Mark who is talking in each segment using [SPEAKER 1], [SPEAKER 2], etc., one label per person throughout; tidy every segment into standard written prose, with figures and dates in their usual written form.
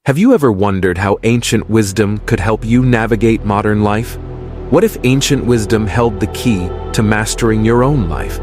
[SPEAKER 1] Have you ever wondered how ancient wisdom could help you navigate modern life? What if ancient wisdom held the key to mastering your own life?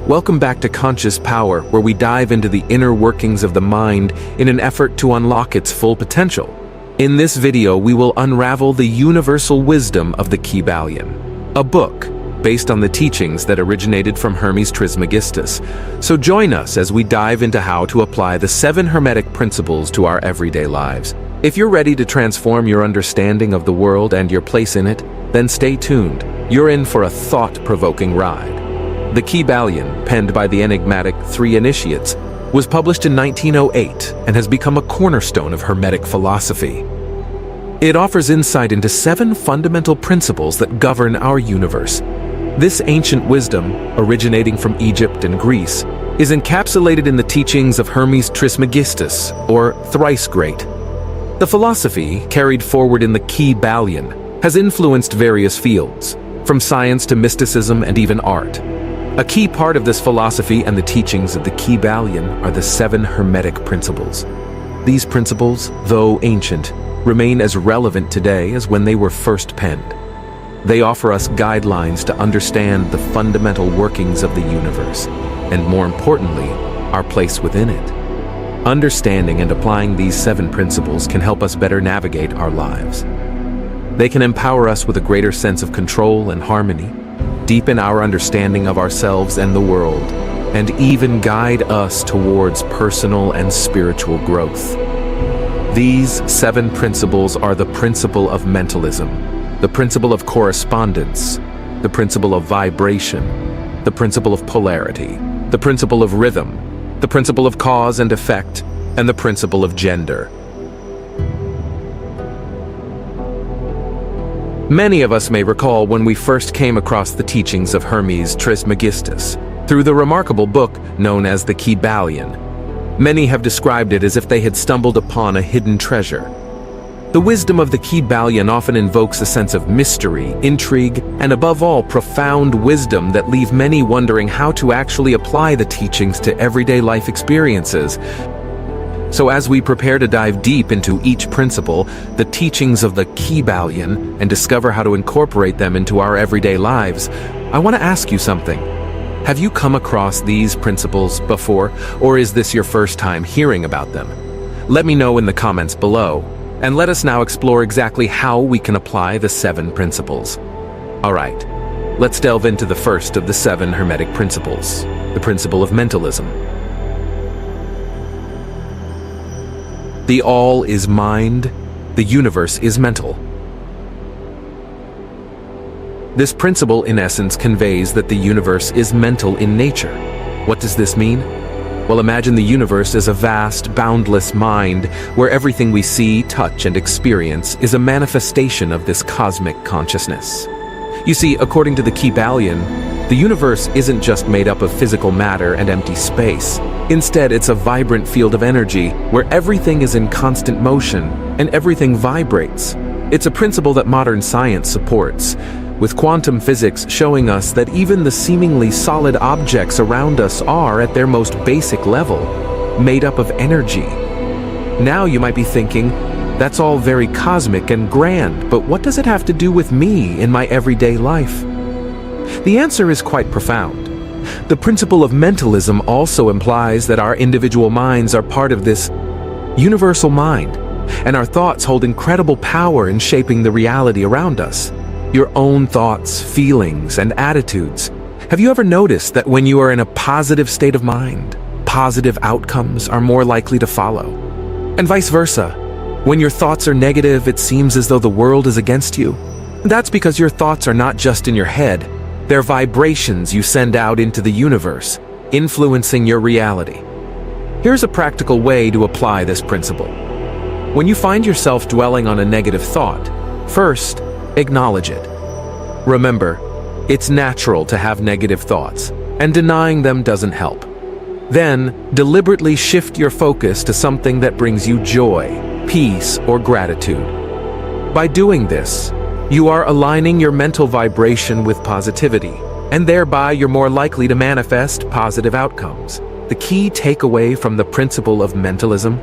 [SPEAKER 1] Welcome back to Conscious Power, where we dive into the inner workings of the mind in an effort to unlock its full potential. In this video, we will unravel the universal wisdom of the Kybalion, a book based on the teachings that originated from Hermes Trismegistus. So join us as we dive into how to apply the 7 Hermetic Principles to our everyday lives. If you're ready to transform your understanding of the world and your place in it, then stay tuned. You're in for a thought-provoking ride. The Kybalion, penned by the enigmatic 3 initiates, was published in 1908 and has become a cornerstone of Hermetic philosophy. It offers insight into 7 fundamental principles that govern our universe. This ancient wisdom, originating from Egypt and Greece, is encapsulated in the teachings of Hermes Trismegistus, or Thrice Great. The philosophy, carried forward in the Kybalion, has influenced various fields, from science to mysticism and even art. A key part of this philosophy and the teachings of the Kybalion are the 7 Hermetic Principles. These principles, though ancient, remain as relevant today as when they were first penned. They offer us guidelines to understand the fundamental workings of the universe, and more importantly, our place within it. Understanding and applying these 7 principles can help us better navigate our lives. They can empower us with a greater sense of control and harmony, deepen our understanding of ourselves and the world, and even guide us towards personal and spiritual growth. These 7 principles are the principle of mentalism, the principle of correspondence, the principle of vibration, the principle of polarity, the principle of rhythm, the principle of cause and effect, and the principle of gender. Many of us may recall when we first came across the teachings of Hermes Trismegistus through the remarkable book known as the Kybalion. Many have described it as if they had stumbled upon a hidden treasure. The wisdom of the Kybalion often invokes a sense of mystery, intrigue, and above all, profound wisdom that leave many wondering how to actually apply the teachings to everyday life experiences. So as we prepare to dive deep into each principle, the teachings of the Kybalion, and discover how to incorporate them into our everyday lives, I want to ask you something. Have you come across these principles before, or is this your first time hearing about them? Let me know in the comments below, and let us now explore exactly how we can apply the 7 principles. Alright, let's delve into the first of the 7 Hermetic Principles, the Principle of Mentalism. The all is mind, the universe is mental. This principle, in essence, conveys that the universe is mental in nature. What does this mean? Well, imagine the universe as a vast, boundless mind, where everything we see, touch, and experience is a manifestation of this cosmic consciousness. You see, according to the Kybalion, the universe isn't just made up of physical matter and empty space. Instead, it's a vibrant field of energy, where everything is in constant motion, and everything vibrates. It's a principle that modern science supports, with quantum physics showing us that even the seemingly solid objects around us are, at their most basic level, made up of energy. Now you might be thinking, that's all very cosmic and grand, but what does it have to do with me in my everyday life? The answer is quite profound. The principle of mentalism also implies that our individual minds are part of this universal mind, and our thoughts hold incredible power in shaping the reality around us. Your own thoughts, feelings, and attitudes. Have you ever noticed that when you are in a positive state of mind, positive outcomes are more likely to follow? And vice versa. When your thoughts are negative, it seems as though the world is against you. That's because your thoughts are not just in your head. They're vibrations you send out into the universe, influencing your reality. Here's a practical way to apply this principle. When you find yourself dwelling on a negative thought, first, acknowledge it. Remember, it's natural to have negative thoughts, and denying them doesn't help. Then, deliberately shift your focus to something that brings you joy, peace, or gratitude. By doing this, you are aligning your mental vibration with positivity, and thereby you're more likely to manifest positive outcomes. The key takeaway from the principle of mentalism: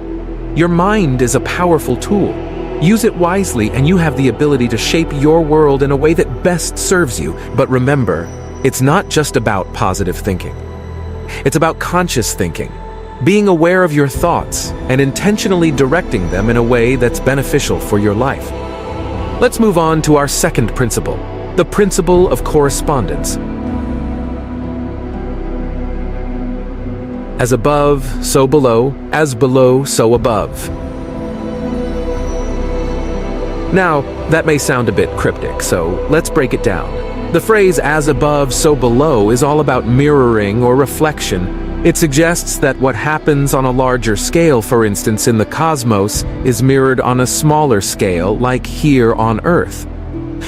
[SPEAKER 1] Your mind is a powerful tool. Use it wisely and you have the ability to shape your world in a way that best serves you. But remember, it's not just about positive thinking. It's about conscious thinking, being aware of your thoughts and intentionally directing them in a way that's beneficial for your life. Let's move on to our second principle, the principle of correspondence. As above, so below, as below, so above. Now, that may sound a bit cryptic, so let's break it down. The phrase as above, so below is all about mirroring or reflection. It suggests that what happens on a larger scale, for instance in the cosmos, is mirrored on a smaller scale, like here on Earth.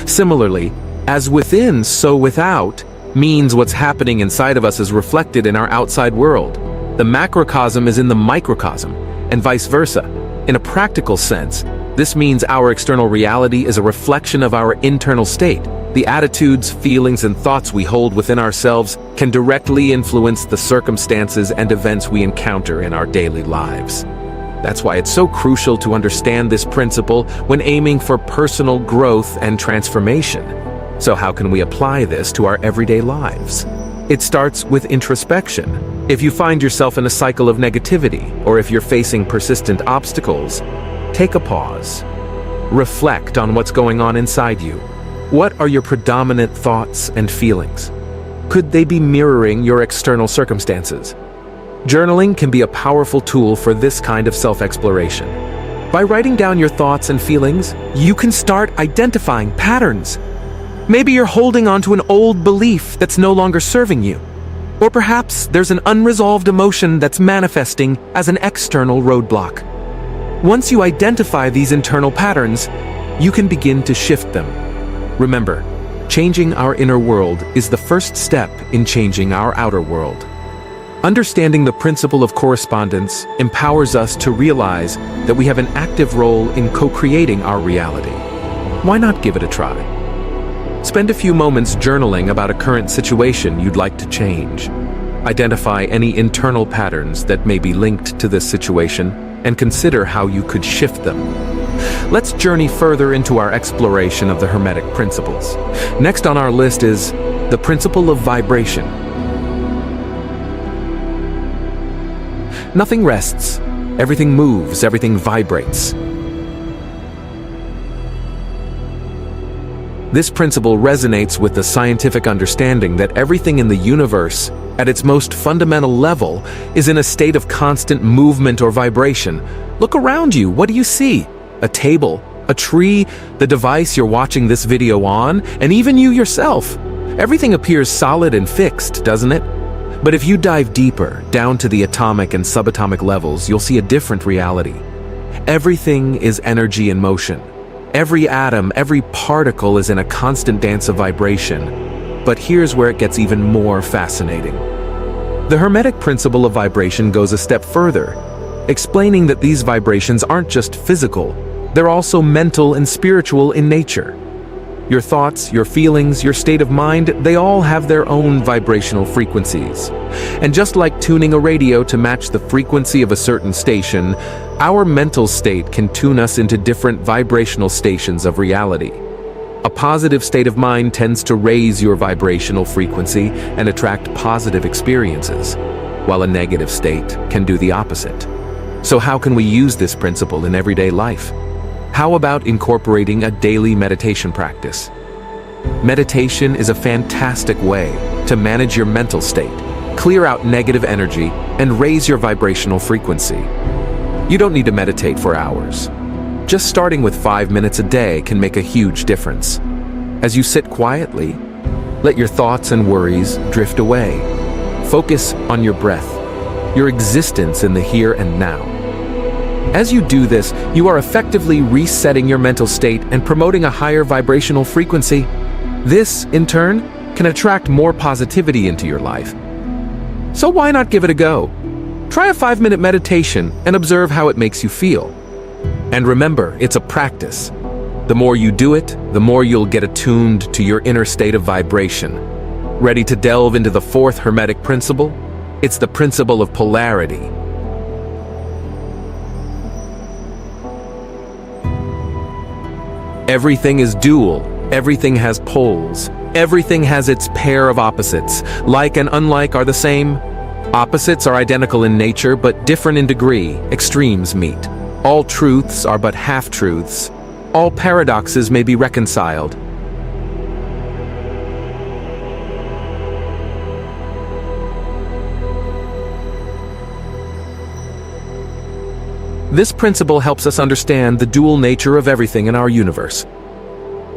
[SPEAKER 1] Similarly, as within, so without means what's happening inside of us is reflected in our outside world. The macrocosm is in the microcosm, and vice versa. In a practical sense, this means our external reality is a reflection of our internal state. The attitudes, feelings, and thoughts we hold within ourselves can directly influence the circumstances and events we encounter in our daily lives. That's why it's so crucial to understand this principle when aiming for personal growth and transformation. So how can we apply this to our everyday lives? It starts with introspection. If you find yourself in a cycle of negativity, or if you're facing persistent obstacles, take a pause. Reflect on what's going on inside you. What are your predominant thoughts and feelings? Could they be mirroring your external circumstances? Journaling can be a powerful tool for this kind of self-exploration. By writing down your thoughts and feelings, you can start identifying patterns. Maybe you're holding on to an old belief that's no longer serving you. Or perhaps there's an unresolved emotion that's manifesting as an external roadblock. Once you identify these internal patterns, you can begin to shift them. Remember, changing our inner world is the first step in changing our outer world. Understanding the principle of correspondence empowers us to realize that we have an active role in co-creating our reality. Why not give it a try? Spend a few moments journaling about a current situation you'd like to change. Identify any internal patterns that may be linked to this situation and consider how you could shift them. Let's journey further into our exploration of the Hermetic Principles. Next on our list is the principle of vibration. Nothing rests. Everything moves, everything vibrates. This principle resonates with the scientific understanding that everything in the universe, at its most fundamental level, is in a state of constant movement or vibration. Look around you. What do you see? A table, a tree, the device you're watching this video on, and even you yourself. Everything appears solid and fixed, doesn't it? But if you dive deeper, down to the atomic and subatomic levels, you'll see a different reality. Everything is energy in motion. Every atom, every particle is in a constant dance of vibration. But here's where it gets even more fascinating. The Hermetic Principle of Vibration goes a step further, explaining that these vibrations aren't just physical, they're also mental and spiritual in nature. Your thoughts, your feelings, your state of mind, they all have their own vibrational frequencies. And just like tuning a radio to match the frequency of a certain station, our mental state can tune us into different vibrational stations of reality. A positive state of mind tends to raise your vibrational frequency and attract positive experiences, while a negative state can do the opposite. So how can we use this principle in everyday life? How about incorporating a daily meditation practice? Meditation is a fantastic way to manage your mental state, clear out negative energy, and raise your vibrational frequency. You don't need to meditate for hours. Just starting with 5 minutes a day can make a huge difference. As you sit quietly, let your thoughts and worries drift away. Focus on your breath, your existence in the here and now. As you do this, you are effectively resetting your mental state and promoting a higher vibrational frequency. This, in turn, can attract more positivity into your life. So why not give it a go? Try a 5-minute meditation and observe how it makes you feel. And remember, it's a practice. The more you do it, the more you'll get attuned to your inner state of vibration. Ready to delve into the fourth Hermetic principle? It's the principle of polarity. Everything is dual. Everything has poles. Everything has its pair of opposites. Like and unlike are the same. Opposites are identical in nature, but different in degree. Extremes meet. All truths are but half-truths. All paradoxes may be reconciled. This principle helps us understand the dual nature of everything in our universe.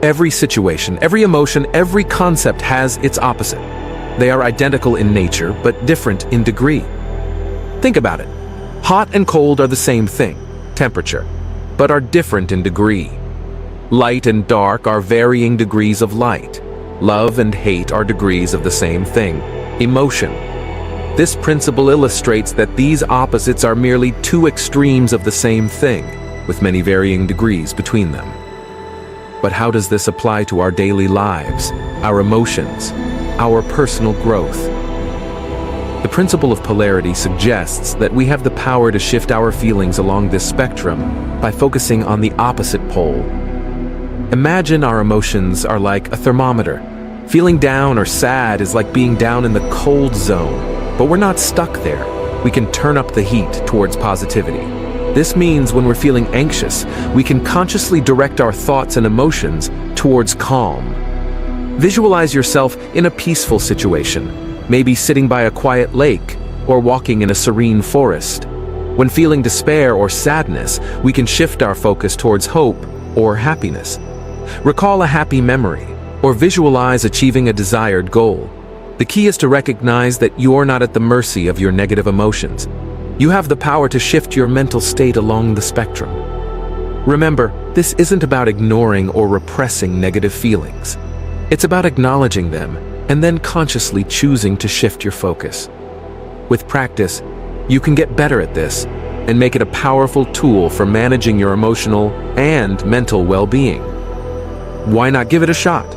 [SPEAKER 1] Every situation, every emotion, every concept has its opposite. They are identical in nature, but different in degree. Think about it. Hot and cold are the same thing, temperature, but are different in degree. Light and dark are varying degrees of light. Love and hate are degrees of the same thing, emotion. This principle illustrates that these opposites are merely two extremes of the same thing, with many varying degrees between them. But how does this apply to our daily lives, our emotions, our personal growth? The principle of polarity suggests that we have the power to shift our feelings along this spectrum by focusing on the opposite pole. Imagine our emotions are like a thermometer. Feeling down or sad is like being down in the cold zone. But we're not stuck there. We can turn up the heat towards positivity. This means when we're feeling anxious, we can consciously direct our thoughts and emotions towards calm. Visualize yourself in a peaceful situation, maybe sitting by a quiet lake or walking in a serene forest. When feeling despair or sadness, we can shift our focus towards hope or happiness. Recall a happy memory or visualize achieving a desired goal. The key is to recognize that you're not at the mercy of your negative emotions. You have the power to shift your mental state along the spectrum. Remember, this isn't about ignoring or repressing negative feelings. It's about acknowledging them and then consciously choosing to shift your focus. With practice, you can get better at this and make it a powerful tool for managing your emotional and mental well-being. Why not give it a shot?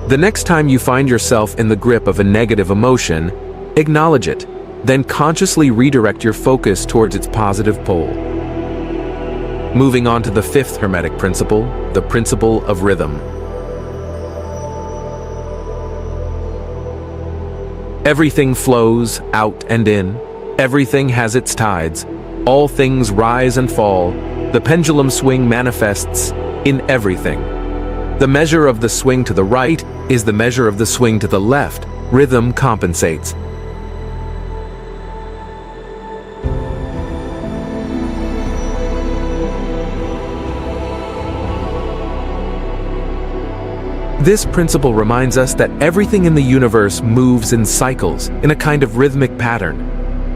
[SPEAKER 1] The next time you find yourself in the grip of a negative emotion, acknowledge it, then consciously redirect your focus towards its positive pole. Moving on to the fifth Hermetic principle, the principle of rhythm. Everything flows out and in. Everything has its tides. All things rise and fall. The pendulum swing manifests in everything. The measure of the swing to the right is the measure of the swing to the left. Rhythm compensates. This principle reminds us that everything in the universe moves in cycles, in a kind of rhythmic pattern.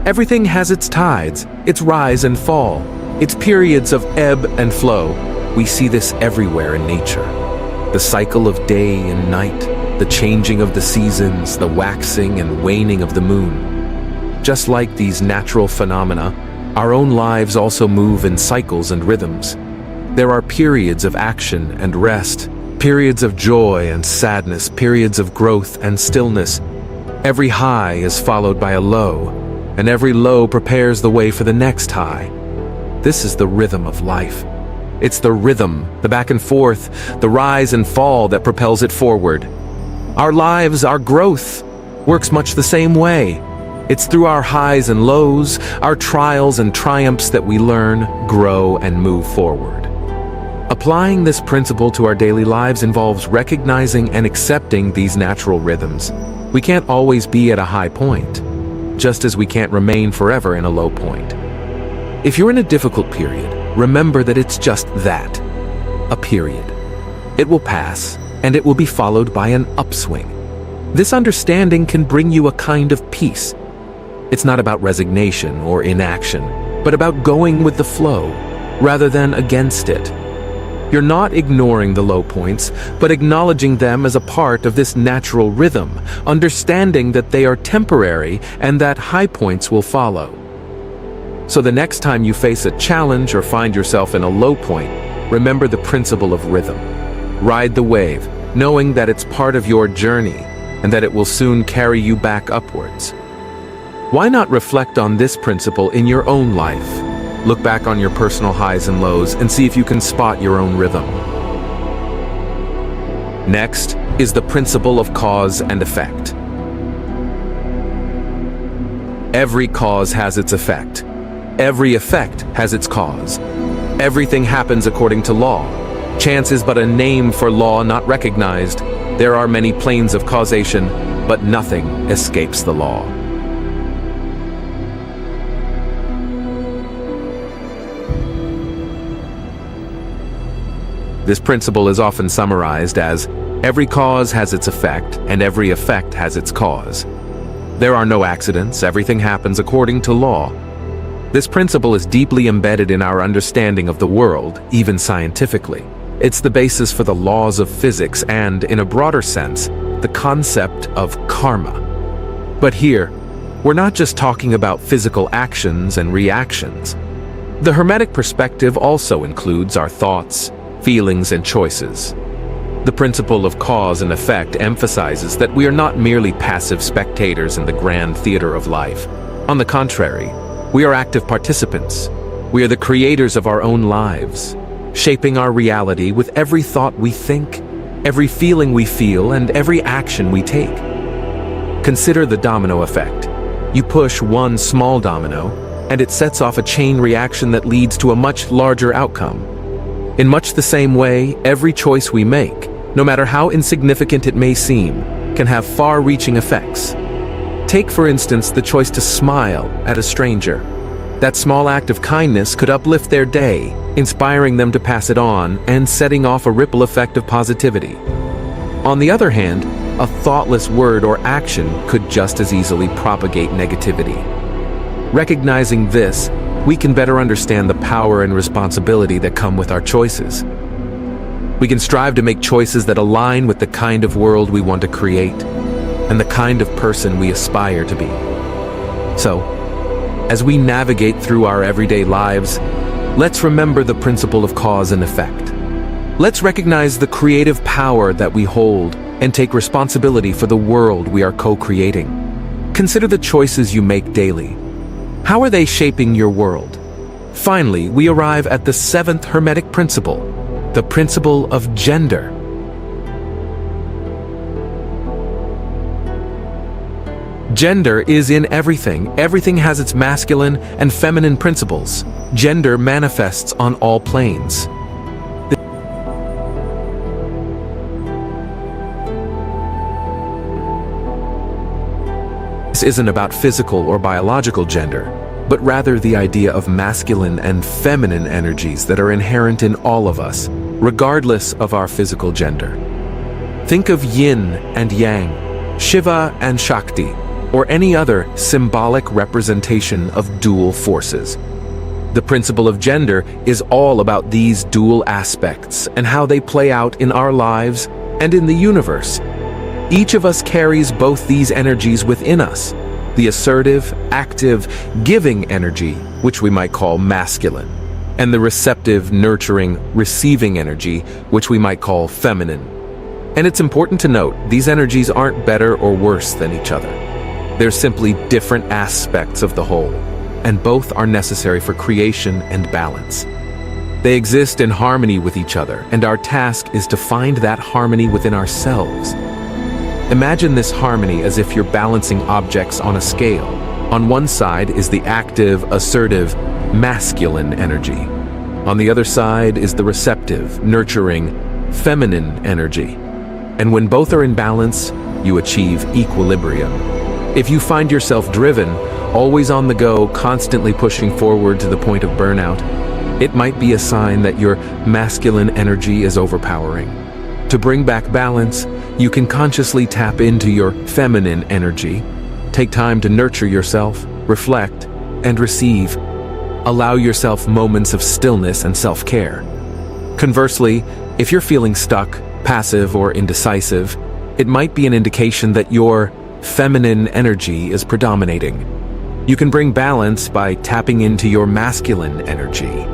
[SPEAKER 1] Everything has its tides, its rise and fall, its periods of ebb and flow. We see this everywhere in nature. The cycle of day and night, the changing of the seasons, the waxing and waning of the moon. Just like these natural phenomena, our own lives also move in cycles and rhythms. There are periods of action and rest, periods of joy and sadness, periods of growth and stillness. Every high is followed by a low, and every low prepares the way for the next high. This is the rhythm of life. It's the rhythm, the back and forth, the rise and fall that propels it forward. Our lives, our growth, works much the same way. It's through our highs and lows, our trials and triumphs that we learn, grow, and move forward. Applying this principle to our daily lives involves recognizing and accepting these natural rhythms. We can't always be at a high point, just as we can't remain forever in a low point. If you're in a difficult period, remember that it's just that, a period. It will pass, and it will be followed by an upswing. This understanding can bring you a kind of peace. It's not about resignation or inaction, but about going with the flow, rather than against it. You're not ignoring the low points, but acknowledging them as a part of this natural rhythm, understanding that they are temporary and that high points will follow. So the next time you face a challenge or find yourself in a low point, remember the principle of rhythm. Ride the wave, knowing that it's part of your journey and that it will soon carry you back upwards. Why not reflect on this principle in your own life? Look back on your personal highs and lows and see if you can spot your own rhythm. Next is the principle of cause and effect. Every cause has its effect. Every effect has its cause. Everything happens according to law. Chance is but a name for law not recognized. There are many planes of causation, but nothing escapes the law. This principle is often summarized as, every cause has its effect, and every effect has its cause. There are no accidents, everything happens according to law. This principle is deeply embedded in our understanding of the world, even scientifically. It's the basis for the laws of physics and, in a broader sense, the concept of karma. But here, we're not just talking about physical actions and reactions. The Hermetic perspective also includes our thoughts, feelings, and choices. The principle of cause and effect emphasizes that we are not merely passive spectators in the grand theater of life. On the contrary, we are active participants. We are the creators of our own lives, shaping our reality with every thought we think, every feeling we feel, and every action we take. Consider the domino effect. You push one small domino, and it sets off a chain reaction that leads to a much larger outcome. In much the same way, every choice we make, no matter how insignificant it may seem, can have far-reaching effects. Take, for instance, the choice to smile at a stranger. That small act of kindness could uplift their day, inspiring them to pass it on and setting off a ripple effect of positivity. On the other hand, a thoughtless word or action could just as easily propagate negativity. Recognizing this, we can better understand the power and responsibility that come with our choices. We can strive to make choices that align with the kind of world we want to create and the kind of person we aspire to be. So, as we navigate through our everyday lives, let's remember the principle of cause and effect. Let's recognize the creative power that we hold and take responsibility for the world we are co-creating. Consider the choices you make daily. How are they shaping your world? Finally, we arrive at the seventh Hermetic principle, the principle of gender. Gender is in everything. Everything has its masculine and feminine principles. Gender manifests on all planes. This isn't about physical or biological gender, but rather the idea of masculine and feminine energies that are inherent in all of us, regardless of our physical gender. Think of yin and yang, Shiva and Shakti, or any other symbolic representation of dual forces. The principle of gender is all about these dual aspects and how they play out in our lives and in the universe. Each of us carries both these energies within us, the assertive, active, giving energy, which we might call masculine, and the receptive, nurturing, receiving energy, which we might call feminine. And it's important to note, these energies aren't better or worse than each other. They're simply different aspects of the whole, and both are necessary for creation and balance. They exist in harmony with each other, and our task is to find that harmony within ourselves. Imagine this harmony as if you're balancing objects on a scale. On one side is the active, assertive, masculine energy. On the other side is the receptive, nurturing, feminine energy. And when both are in balance, you achieve equilibrium. If you find yourself driven, always on the go, constantly pushing forward to the point of burnout, it might be a sign that your masculine energy is overpowering. To bring back balance, you can consciously tap into your feminine energy. Take time to nurture yourself, reflect, and receive. Allow yourself moments of stillness and self-care. Conversely, if you're feeling stuck, passive, or indecisive, it might be an indication that your feminine energy is predominating. You can bring balance by tapping into your masculine energy.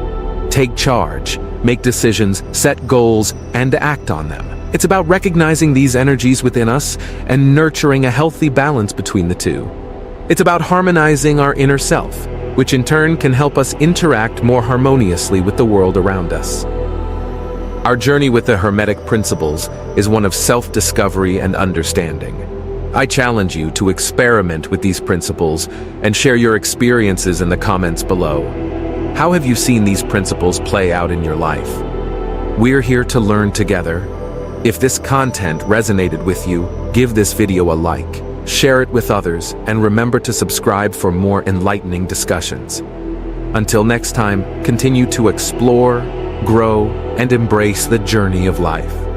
[SPEAKER 1] Take charge, make decisions, set goals, and act on them. It's about recognizing these energies within us and nurturing a healthy balance between the two. It's about harmonizing our inner self, which in turn can help us interact more harmoniously with the world around us. Our journey with the Hermetic Principles is one of self-discovery and understanding. I challenge you to experiment with these principles and share your experiences in the comments below. How have you seen these principles play out in your life? We're here to learn together. If this content resonated with you, give this video a like, share it with others, and remember to subscribe for more enlightening discussions. Until next time, continue to explore, grow, and embrace the journey of life.